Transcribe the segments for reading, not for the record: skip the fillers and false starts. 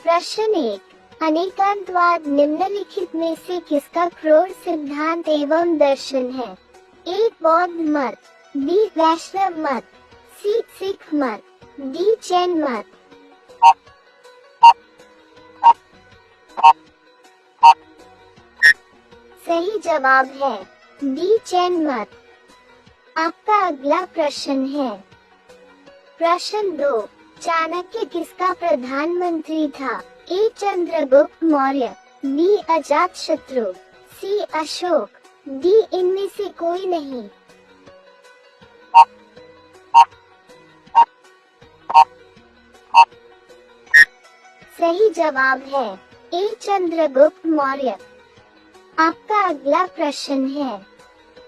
प्रश्न 1, अनेकांतवाद निम्नलिखित में से किसका क्रोध सिद्धांत एवं दर्शन है? ए बौद्ध मत, बी वैष्णव मत, सी सिख मत, डी जैन मत। सही जवाब है डी जैन मत। आपका अगला प्रश्न है प्रश्न 2, चाणक्य किसका प्रधानमंत्री था? ए चंद्रगुप्त मौर्य, बी अजातशत्रु, सी अशोक, डी इनमें से कोई नहीं। सही जवाब है ए चंद्रगुप्त मौर्य। आपका अगला प्रश्न है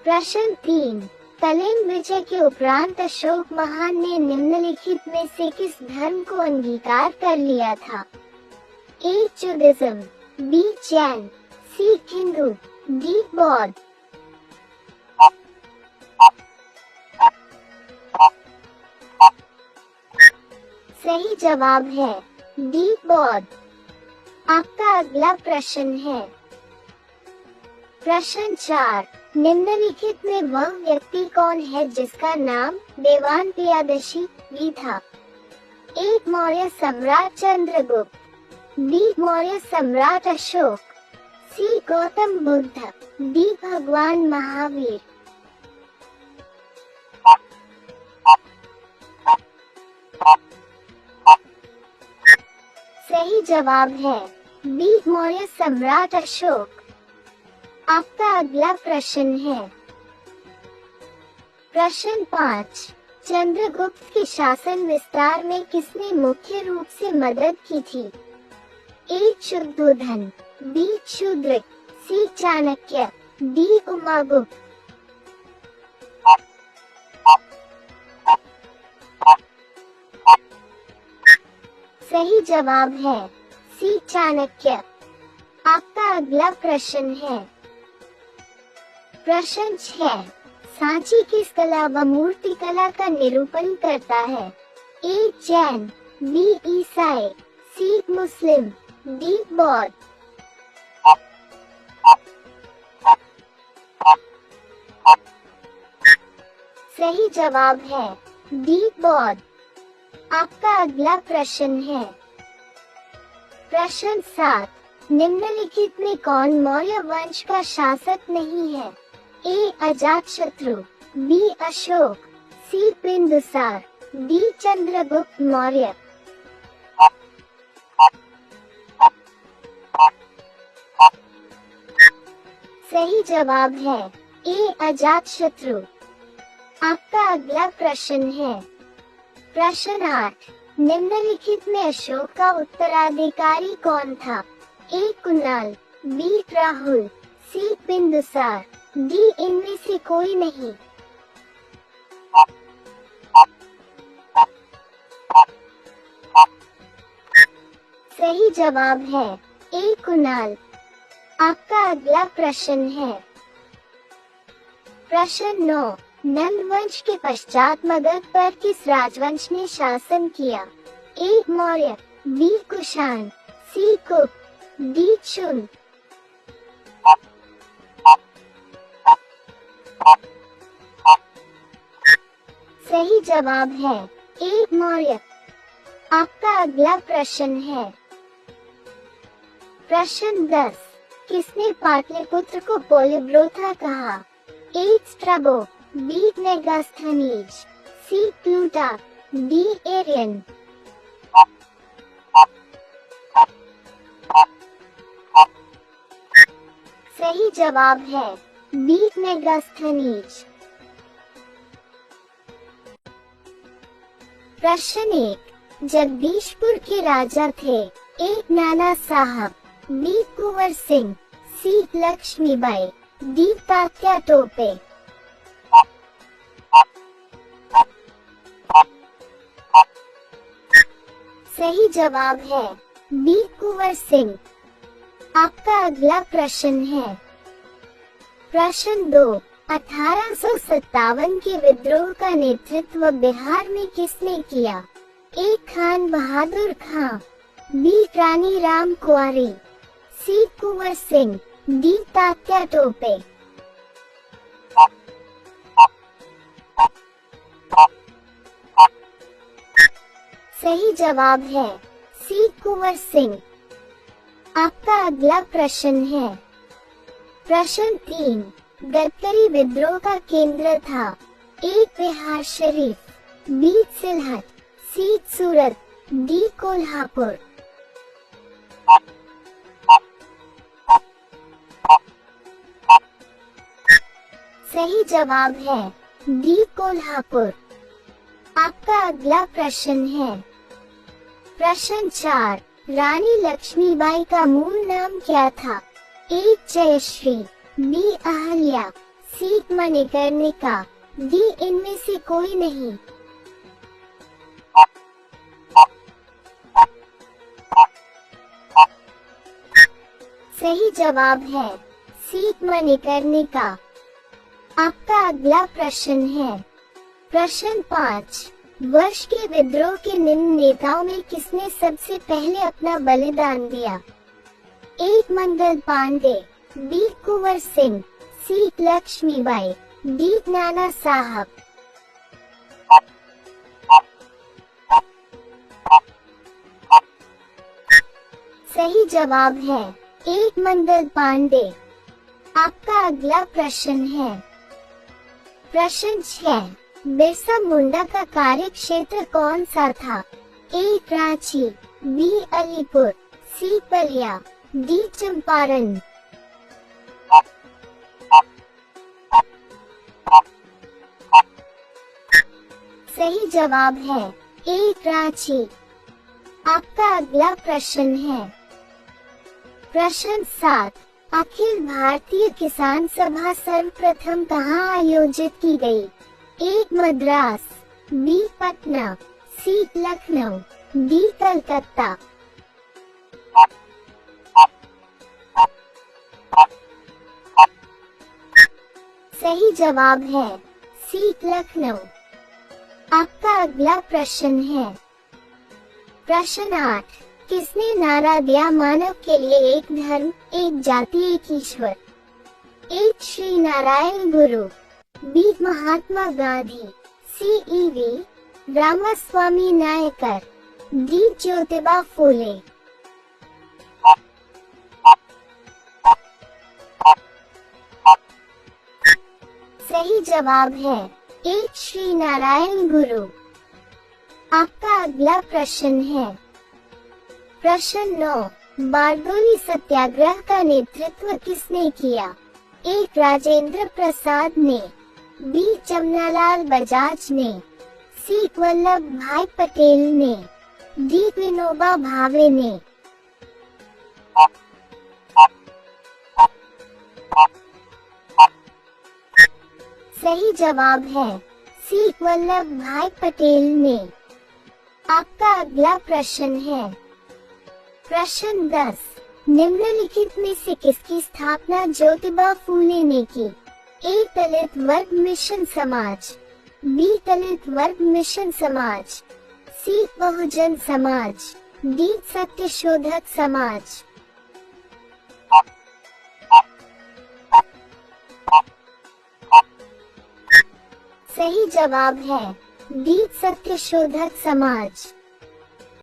प्रश्न 3, कलिंग विजय के उपरांत अशोक महान ने निम्नलिखित में से किस धर्म को अंगीकार कर लिया था? ए जुडिज्म, बी जैन, सी हिंदू, डी बौद्ध। सही जवाब है डी बौद्ध। आपका अगला प्रश्न है प्रश्न 4, निम्नलिखित में वह व्यक्ति कौन है जिसका नाम देवान प्रियादर्शी भी था? ए मौर्य सम्राट चंद्रगुप्त, बी मौर्य सम्राट अशोक, सी गौतम बुद्ध, डी भगवान महावीर। सही जवाब है बी मौर्य सम्राट अशोक। आपका अगला प्रश्न है प्रश्न 5, चंद्रगुप्त के शासन विस्तार में किसने मुख्य रूप से मदद की थी? ए शुद्धोधन, बी शूद्रक, सी चाणक्य, डी उमागुप्त। सही जवाब है सी चाणक्य। आपका अगला प्रश्न है प्रश्न 6, सांची किस कला व मूर्ति कला का निरूपण करता है? ए जैन, बी ईसाई, सी मुस्लिम, डी बौद्ध। सही जवाब है डी बौद्ध। आपका अगला प्रश्न है प्रश्न 7, निम्नलिखित में कौन मौर्य वंश का शासक नहीं है? ए अजातशत्रु, बी अशोक, सी बिंदुसार, डी चंद्रगुप्त मौर्य। सही जवाब है ए अजातशत्रु। आपका अगला प्रश्न है प्रश्न 8, निम्नलिखित में अशोक का उत्तराधिकारी कौन था? ए कुणाल, बी राहुल, सी बिंदुसार, डी इनमें से कोई नहीं। सही जवाब है ए कुणाल। आपका अगला प्रश्न है प्रश्न 9, नंद वंश के पश्चात मगध पर किस राजवंश ने शासन किया? ए मौर्य, बी कुषाण, सी गुप्त, डी चुन। सही जवाब है ए मौर्य। आपका अगला प्रश्न है प्रश्न 10, किसने पाटलिपुत्र को पोलिब्रोथा कहा? ए स्ट्रैबो, बी मेगास्थनीज, सी प्लूटा, डी एरियन। सही जवाब है बी मेगास्थनीज। प्रश्न 1, जगदीशपुर के राजा थे? ए नाना साहब, बी कुंवर सिंह, सी लक्ष्मीबाई, डी तात्या टोपे। सही जवाब है बी कुंवर सिंह। आपका अगला प्रश्न है प्रश्न 2, 1857 के विद्रोह का नेतृत्व बिहार में किसने किया? ए खान बहादुर खां, बी रानी राम कुंवरी, सी कुंवर सिंह, डी तात्या टोपे। सही जवाब है सी कुंवर सिंह। आपका अगला प्रश्न है प्रश्न 3, गडकरी विद्रोह का केंद्र था। ए बिहार शरीफ, बी सिलहट, सी सूरत, डी कोल्हापुर। सही जवाब है डी कोल्हापुर। आपका अगला प्रश्न है प्रश्न 4, रानी लक्ष्मीबाई का मूल नाम क्या था? ए जयश्री, बी अहल्या, सी मणिकर्णिका, डी इनमें से कोई नहीं। सही जवाब है सी मणिकर्णिका। आपका अगला प्रश्न है प्रश्न 5, वर्ष के विद्रोह के निम्न नेताओं में किसने सबसे पहले अपना बलिदान दिया? ए मंगल पांडे, बी कुंवर सिंह, सी लक्ष्मीबाई, डी नाना साहब। सही जवाब है ए मंगल पांडे। आपका अगला प्रश्न है प्रश्न 6, बिरसा मुंडा का कार्य क्षेत्र कौन सा था? ए रांची, बी अलीपुर, सी बलिया, डी चंपारण। सही जवाब है ए रांची। आपका अगला प्रश्न है प्रश्न 7, अखिल भारतीय किसान सभा सर्वप्रथम कहाँ आयोजित की गई? ए मद्रास, बी पटना, सी लखनऊ, डी कलकत्ता। सही जवाब है सी लखनऊ। आपका अगला प्रश्न है प्रश्न 8, किसने नारा दिया मानव के लिए एक धर्म, एक जाति, एक ईश्वर? ए श्री नारायण गुरु, बी महात्मा गांधी, सी ईवी रामास्वामी नायकर, डी ज्योतिबा फूले। सही जवाब है ए श्री नारायण गुरु। आपका अगला प्रश्न है प्रश्न 9, बारडोली सत्याग्रह का नेतृत्व किसने किया? ए राजेंद्र प्रसाद ने, बी जमनालाल बजाज ने, सी वल्लभ भाई पटेल ने, डी विनोबा भावे ने। सही जवाब है सी वल्लभ भाई पटेल ने। आपका अगला प्रश्न है प्रश्न 10, निम्नलिखित में से किसकी स्थापना ज्योतिबा फूले ने की? ए दलित वर्ग मिशन समाज, बी दलित वर्ग मिशन समाज, सी बहुजन समाज, डी सत्यशोधक समाज। सही जवाब है डी सत्यशोधक समाज।